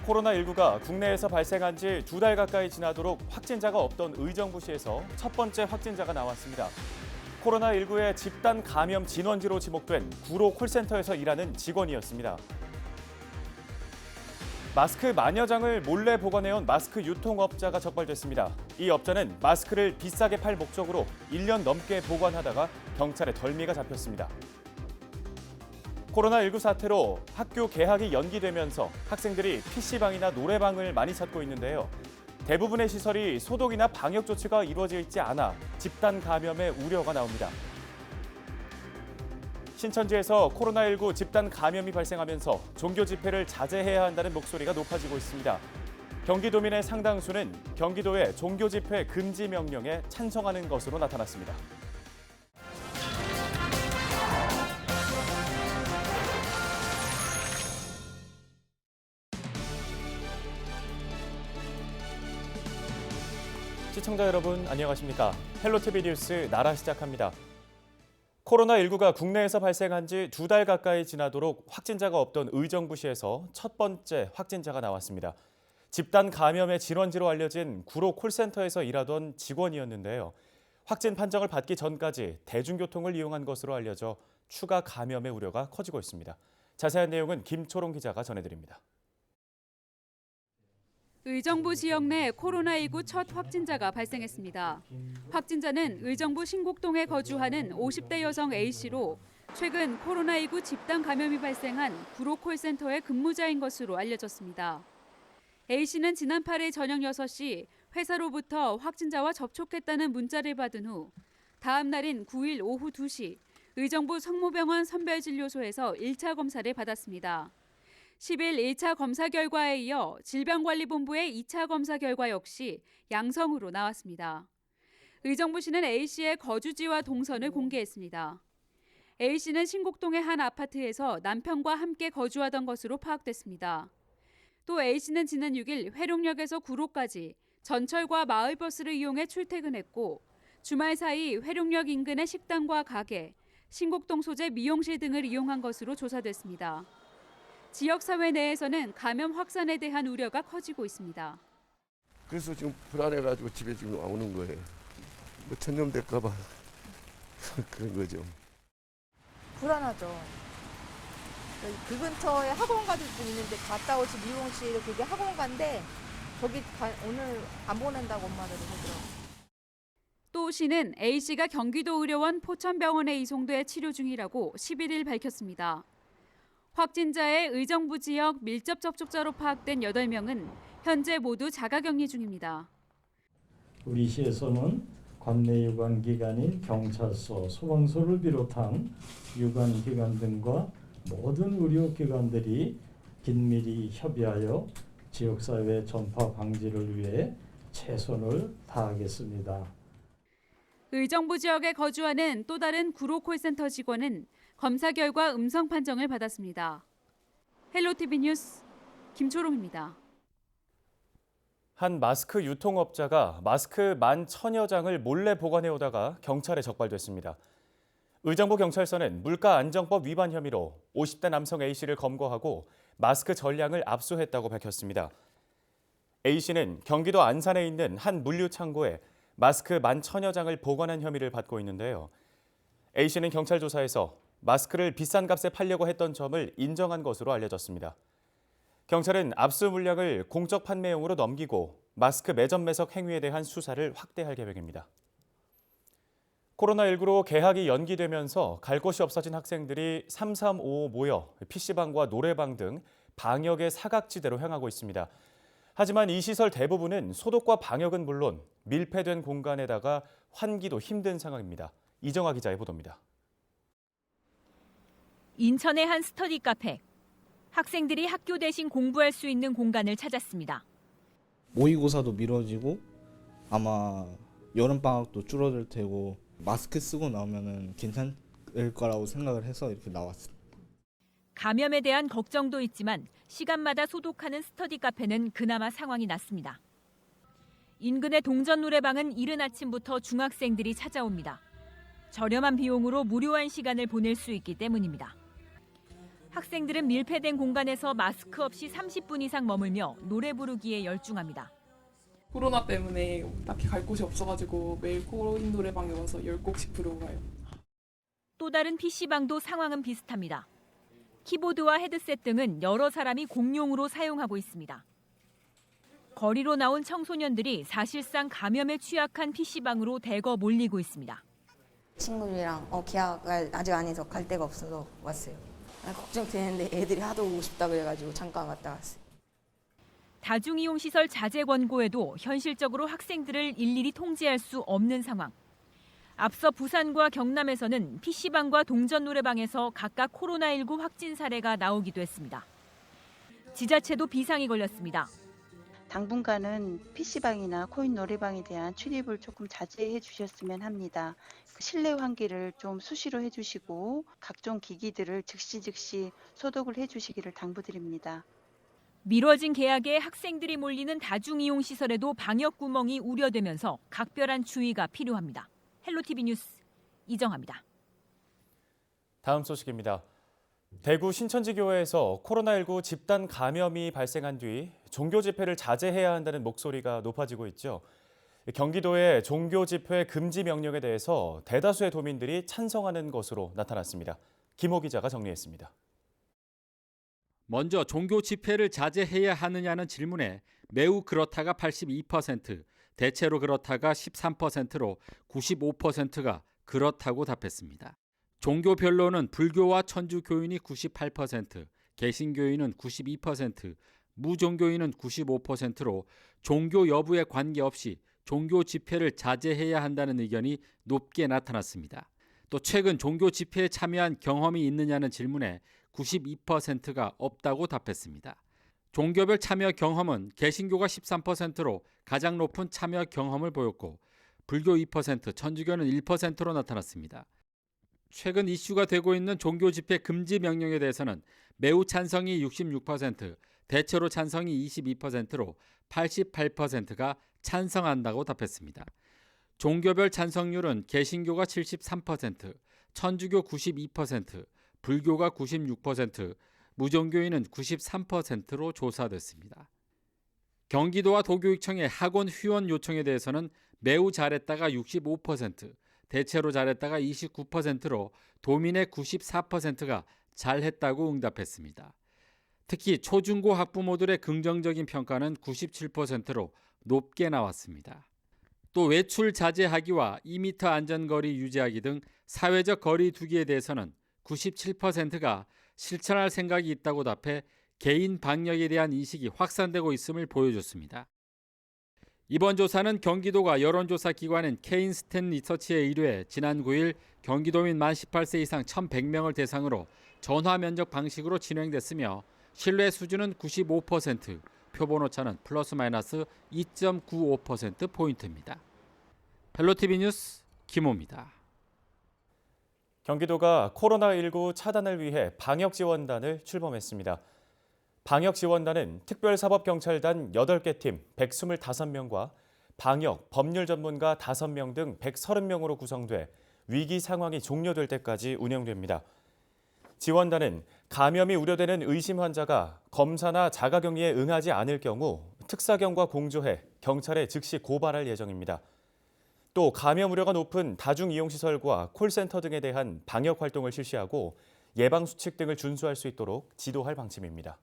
코로나19가 국내에서 발생한 지 2달 가까이 지나도록 확진자가 없던 의정부시에서 첫 번째 확진자가 나왔습니다. 코로나19의 집단 감염 진원지로 지목된 구로 콜센터에서 일하는 직원이었습니다. 마스크 만여 장을 몰래 보관해온 마스크 유통업자가 적발됐습니다. 이 업자는 마스크를 비싸게 팔 목적으로 1년 넘게 보관하다가 경찰에 덜미가 잡혔습니다. 코로나19 사태로 학교 개학이 연기되면서 학생들이 PC방이나 노래방을 많이 찾고 있는데요. 대부분의 시설이 소독이나 방역 조치가 이루어져 있지 않아 집단 감염의 우려가 나옵니다. 신천지에서 코로나19 집단 감염이 발생하면서 종교 집회를 자제해야 한다는 목소리가 높아지고 있습니다. 경기도민의 상당수는 경기도의 종교 집회 금지 명령에 찬성하는 것으로 나타났습니다. 시청자 여러분 안녕하십니까? 헬로티비 뉴스 나라 시작합니다. 코로나19가 국내에서 발생한 지 2달 가까이 지나도록 확진자가 없던 의정부시에서 첫 번째 확진자가 나왔습니다. 집단 감염의 질환지로 알려진 구로 콜센터에서 일하던 직원이었는데요. 확진 판정을 받기 전까지 대중교통을 이용한 것으로 알려져 추가 감염의 우려가 커지고 있습니다. 자세한 내용은 김초롱 기자가 전해드립니다. 의정부 지역 내 코로나19 첫 확진자가 발생했습니다. 확진자는 의정부 신곡동에 거주하는 50대 여성 A씨로 최근 코로나19 집단 감염이 발생한 구로 콜센터의 근무자인 것으로 알려졌습니다. A씨는 지난 8일 저녁 6시 회사로부터 확진자와 접촉했다는 문자를 받은 후 다음 날인 9일 오후 2시 의정부 성모병원 선별진료소에서 1차 검사를 받았습니다. 10일 1차 검사 결과에 이어 질병관리본부의 2차 검사 결과 역시 양성으로 나왔습니다. 의정부시는 A씨의 거주지와 동선을 공개했습니다. A씨는 신곡동의 한 아파트에서 남편과 함께 거주하던 것으로 파악됐습니다. 또 A씨는 지난 6일 회룡역에서 구로까지 전철과 마을버스를 이용해 출퇴근했고 주말 사이 회룡역 인근의 식당과 가게, 신곡동 소재 미용실 등을 이용한 것으로 조사됐습니다. 지역사회 내에서는 감염 확산에 대한 우려가 커지고 있습니다. 그래서 지금 불안해가지고 집에 지금 오는 거예요. 뭐 전염될까 봐 그런 거죠. 불안하죠. 그 근처에 학원가도 좀 있는데 갔다 오지 미용실 그게 학원가인데 거기 오늘 안 보낸다고 엄마들이 하더라고요. 또 시는 A씨가 경기도 의료원 포천병원에 이송돼 치료 중이라고 11일 밝혔습니다. 확진자의 의정부 지역 밀접 접촉자로 파악된 8명은 현재 모두 자가격리 중입니다. 우리 시에서는 관내 유관기관인 경찰서, 소방서를 비롯한 유관기관 등과 모든 의료기관들이 긴밀히 협의하여 지역사회 전파 방지를 위해 최선을 다하겠습니다. 의정부 지역에 거주하는 또 다른 구로 콜센터 직원은 검사 결과 음성 판정을 받았습니다. 헬로티비 뉴스 김초롱입니다. 한 마스크 유통업자가 마스크 11,000여 장을 몰래 보관해 오다가 경찰에 적발됐습니다. 의정부 경찰서는 물가안정법 위반 혐의로 50대 남성 A씨를 검거하고 마스크 전량을 압수했다고 밝혔습니다. A씨는 경기도 안산에 있는 한 물류창고에 마스크 11,000여 장을 보관한 혐의를 받고 있는데요. A씨는 경찰 조사에서 마스크를 비싼 값에 팔려고 했던 점을 인정한 것으로 알려졌습니다. 경찰은 압수 물량을 공적 판매용으로 넘기고 마스크 매점 매석 행위에 대한 수사를 확대할 계획입니다. 코로나19로 개학이 연기되면서 갈 곳이 없어진 학생들이 335 모여 PC방과 노래방 등 방역의 사각지대로 향하고 있습니다. 하지만 이 시설 대부분은 소독과 방역은 물론 밀폐된 공간에다가 환기도 힘든 상황입니다. 이정아 기자의 보도입니다. 인천의 한 스터디 카페. 학생들이 학교 대신 공부할 수 있는 공간을 찾았습니다. 모의고사도 미뤄지고 아마 여름방학도 줄어들 테고 마스크 쓰고 나오면 괜찮을 거라고 생각을 해서 이렇게 나왔습니다. 감염에 대한 걱정도 있지만 시간마다 소독하는 스터디 카페는 그나마 상황이 낫습니다. 인근의 동전 노래방은 이른 아침부터 중학생들이 찾아옵니다. 저렴한 비용으로 무료한 시간을 보낼 수 있기 때문입니다. 학생들은 밀폐된 공간에서 마스크 없이 30분 이상 머물며 노래 부르기에 열중합니다. 코로나 때문에 딱히 갈 곳이 없어가지고 매일 코인 노래방에 와서 10곡씩 부르고 가요. 또 다른 PC방도 상황은 비슷합니다. 키보드와 헤드셋 등은 여러 사람이 공용으로 사용하고 있습니다. 거리로 나온 청소년들이 사실상 감염에 취약한 PC방으로 대거 몰리고 있습니다. 친구들이랑 계약을 아직 안 해서 갈 데가 없어서 왔어요. 걱정되는데 애들이 하도 오고 싶다 그래가지고 잠깐 왔다 갔어요. 다중이용시설 자제 권고에도 현실적으로 학생들을 일일이 통제할 수 없는 상황. 앞서 부산과 경남에서는 PC방과 동전 노래방에서 각각 코로나19 확진 사례가 나오기도 했습니다. 지자체도 비상이 걸렸습니다. 당분간은 PC방이나 코인 노래방에 대한 출입을 조금 자제해 주셨으면 합니다. 실내 환기를 좀 수시로 해주시고 각종 기기들을 즉시 소독을 해주시기를 당부드립니다. 미뤄진 계약에 학생들이 몰리는 다중이용시설에도 방역 구멍이 우려되면서 각별한 주의가 필요합니다. 헬로티비 뉴스 이정아입니다. 다음 소식입니다. 대구 신천지교회에서 코로나19 집단 감염이 발생한 뒤 종교 집회를 자제해야 한다는 목소리가 높아지고 있죠. 경기도의 종교 집회 금지 명령에 대해서 대다수의 도민들이 찬성하는 것으로 나타났습니다. 김호 기자가 정리했습니다. 먼저 종교 집회를 자제해야 하느냐는 질문에 매우 그렇다가 82%, 대체로 그렇다가 13%로 95%가 그렇다고 답했습니다. 종교별로는 불교와 천주교인이 98%, 개신교인은 92%, 무종교인은 95%로 종교 여부에 관계없이 종교 집회를 자제해야 한다는 의견이 높게 나타났습니다. 또 최근 종교 집회에 참여한 경험이 있느냐는 질문에 92%가 없다고 답했습니다. 종교별 참여 경험은 개신교가 13%로 가장 높은 참여 경험을 보였고 불교 2%, 천주교는 1%로 나타났습니다. 최근 이슈가 되고 있는 종교 집회 금지 명령에 대해서는 매우 찬성이 66%, 대체로 찬성이 22%로 88%가 찬성한다고 답했습니다. 종교별 찬성률은 개신교가 73%, 천주교 92%, 불교가 96%, 무종교인은 93%로 조사됐습니다. 경기도와 도교육청의 학원 휴원 요청에 대해서는 매우 잘했다가 65%, 대체로 잘했다가 29%로 도민의 94%가 잘했다고 응답했습니다. 특히 초중고 학부모들의 긍정적인 평가는 97%로 높게 나왔습니다. 또 외출 자제하기와 2m 안전거리 유지하기 등 사회적 거리 두기에 대해서는 97%가 실천할 생각이 있다고 답해 개인 방역에 대한 인식이 확산되고 있음을 보여줬습니다. 이번 조사는 경기도가 여론조사 기관인 케인스텐 리서치에 의뢰해 지난 9일 경기도민 만 18세 이상 1,100명을 대상으로 전화 면접 방식으로 진행됐으며 신뢰 수준은 95%, 표본 오차는 플러스 마이너스 2.95%포인트입니다. 헬로티비 뉴스 김호입니다. 경기도가 코로나19 차단을 위해 방역지원단을 출범했습니다. 방역지원단은 특별사법경찰단 8개 팀 125명과 방역, 법률 전문가 5명 등 130명으로 구성돼 위기 상황이 종료될 때까지 운영됩니다. 지원단은 감염이 우려되는 의심 환자가 검사나 자가격리에 응하지 않을 경우 특사경과 공조해 경찰에 즉시 고발할 예정입니다. 또 감염 우려가 높은 다중이용시설과 콜센터 등에 대한 방역 활동을 실시하고 예방수칙 등을 준수할 수 있도록 지도할 방침입니다.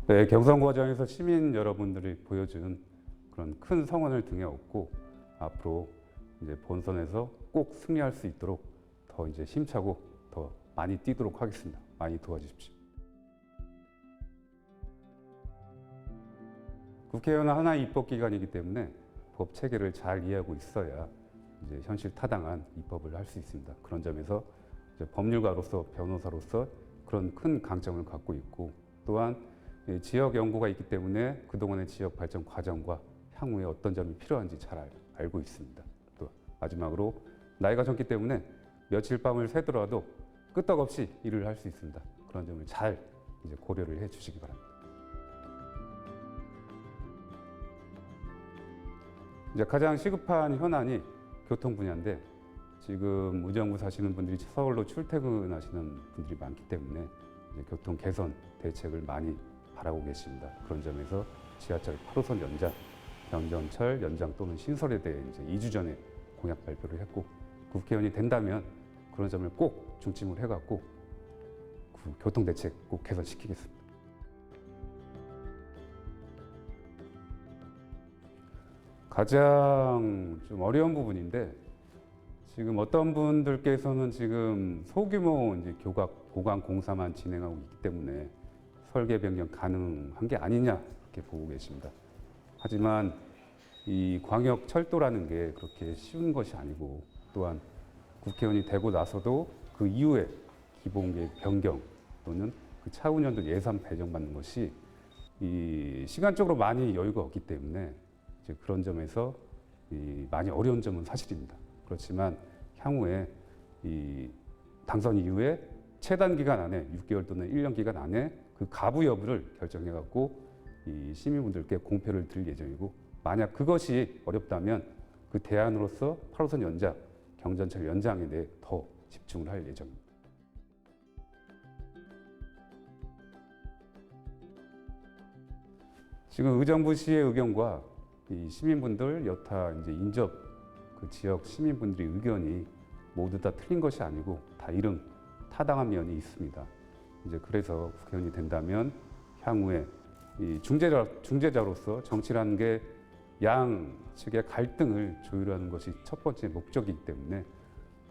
네, 경선 과정에서 시민 여러분들이 보여준 그런 큰 성원을 등에 업고 앞으로 이제 본선에서 꼭 승리할 수 있도록 더 이제 힘차고 더 많이 뛰도록 하겠습니다. 많이 도와주십시오. 국회의원은 하나의 입법기관이기 때문에 법 체계를 잘 이해하고 있어야 이제 현실 타당한 입법을 할 수 있습니다. 그런 점에서 이제 법률가로서 변호사로서 그런 큰 강점을 갖고 있고 또한 지역 연구가 있기 때문에 그동안의 지역 발전 과정과 향후에 어떤 점이 필요한지 잘 알고 있습니다. 또 마지막으로 나이가 젊기 때문에 며칠 밤을 새더라도 끄떡없이 일을 할 수 있습니다. 그런 점을 잘 이제 고려를 해 주시기 바랍니다. 이제 가장 시급한 현안이 교통 분야인데 지금 의정부 사시는 분들이 서울로 출퇴근하시는 분들이 많기 때문에 이제 교통 개선 대책을 많이 바라고 계십니다. 그런 점에서 지하철 8호선 연장, 변전철 연장 또는 신설에 대해 이제 2주 전에 공약 발표를 했고 국회의원이 된다면 그런 점을 꼭 중심을 해갖고 그 교통 대책 꼭 개선시키겠습니다. 가장 좀 어려운 부분인데 지금 어떤 분들께서는 지금 소규모 이제 보강 공사만 진행하고 있기 때문에 설계 변경 가능한 게 아니냐 이렇게 보고 계십니다. 하지만 이 광역 철도라는 게 그렇게 쉬운 것이 아니고 또한 국회의원이 되고 나서도 그 이후에 기본계획 변경 또는 그 차후년도 예산 배정받는 것이 이 시간적으로 많이 여유가 없기 때문에 이제 그런 점에서 많이 어려운 점은 사실입니다. 그렇지만 향후에 이 당선 이후에 최단 기간 안에 6개월 또는 1년 기간 안에 그 가부 여부를 결정해 갖고 이 시민분들께 공표를 드릴 예정이고 만약 그것이 어렵다면 그 대안으로서 8호선 연장, 경전철 연장에 대해 더 집중을 할 예정입니다. 지금 의정부시의 의견과 이 시민분들 여타 이제 인접 그 지역 시민분들의 의견이 모두 다 틀린 것이 아니고 다 이름 타당한 면이 있습니다. 이제 그래서 국회의원이 된다면 향후에 이 중재자로서 정치라는 게 양측의 갈등을 조율하는 것이 첫 번째 목적이기 때문에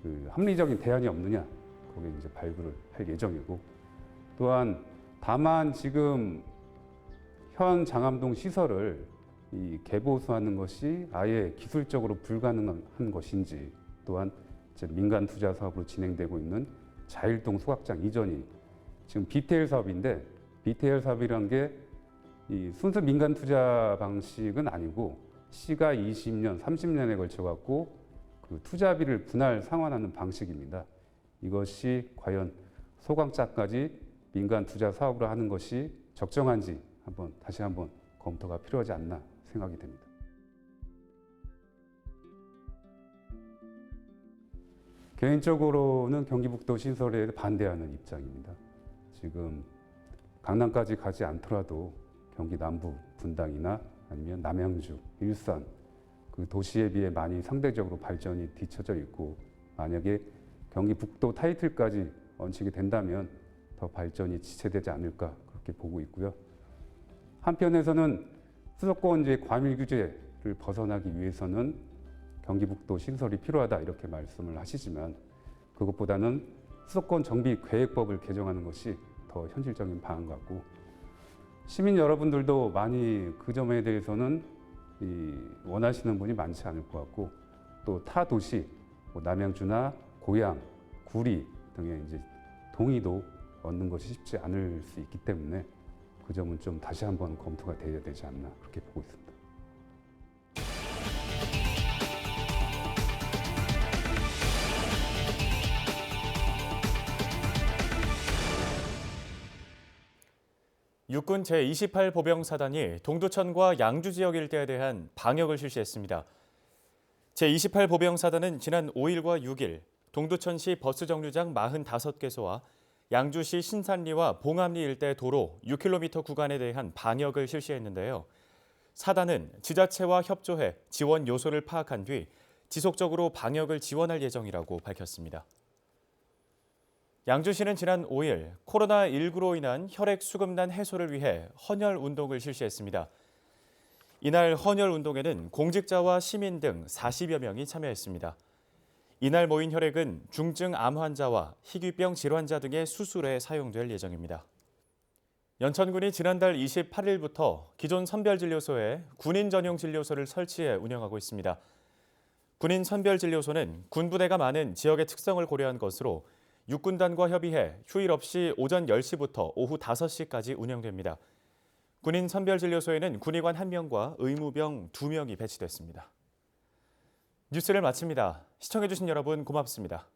그 합리적인 대안이 없느냐 거기에 이제 발굴을 할 예정이고 또한 다만 지금 현 장암동 시설을 이 개보수하는 것이 아예 기술적으로 불가능한 것인지 또한 이제 민간 투자 사업으로 진행되고 있는 자일동 소각장 이전이 지금 BTL 사업인데 BTL 사업이란 게 이 순수 민간 투자 방식은 아니고 시가 20년, 30년에 걸쳐 갖고 그 투자비를 분할 상환하는 방식입니다. 이것이 과연 소각장까지 민간 투자 사업으로 하는 것이 적정한지 다시 한번 검토가 필요하지 않나 생각이 됩니다. 개인적으로는 경기북도 신설에 반대하는 입장입니다. 지금 강남까지 가지 않더라도 경기 남부 분당이나 아니면 남양주, 일산 그 도시에 비해 많이 상대적으로 발전이 뒤처져 있고 만약에 경기 북도 타이틀까지 얹히게 된다면 더 발전이 지체되지 않을까 그렇게 보고 있고요. 한편에서는 수도권제 과밀 규제를 벗어나기 위해서는 경기북도 신설이 필요하다 이렇게 말씀을 하시지만 그것보다는 수도권 정비 계획법을 개정하는 것이 더 현실적인 방안 같고 시민 여러분들도 많이 그 점에 대해서는 원하시는 분이 많지 않을 것 같고 또 타 도시 남양주나 고양, 구리 등의 이제 동의도 얻는 것이 쉽지 않을 수 있기 때문에 그 점은 좀 다시 한번 검토가 되어야 되지 않나 그렇게 보고 있습니다. 육군 제28보병사단이 동두천과 양주 지역 일대에 대한 방역을 실시했습니다. 제28보병사단은 지난 5일과 6일 동두천시 버스 정류장 45개소와 양주시 신산리와 봉암리 일대 도로 6km 구간에 대한 방역을 실시했는데요. 사단은 지자체와 협조해 지원 요소를 파악한 뒤 지속적으로 방역을 지원할 예정이라고 밝혔습니다. 양주시는 지난 5일 코로나19로 인한 혈액 수급난 해소를 위해 헌혈 운동을 실시했습니다. 이날 헌혈 운동에는 공직자와 시민 등 40여 명이 참여했습니다. 이날 모인 혈액은 중증 암 환자와 희귀병 질환자 등의 수술에 사용될 예정입니다. 연천군이 지난달 28일부터 기존 선별진료소에 군인 전용 진료소를 설치해 운영하고 있습니다. 군인 선별진료소는 군부대가 많은 지역의 특성을 고려한 것으로 육군단과 협의해 휴일 없이 오전 10시부터 오후 5시까지 운영됩니다. 군인 선별진료소에는 군의관 1명과 의무병 2명이 배치됐습니다. 뉴스를 마칩니다. 시청해주신 여러분 고맙습니다.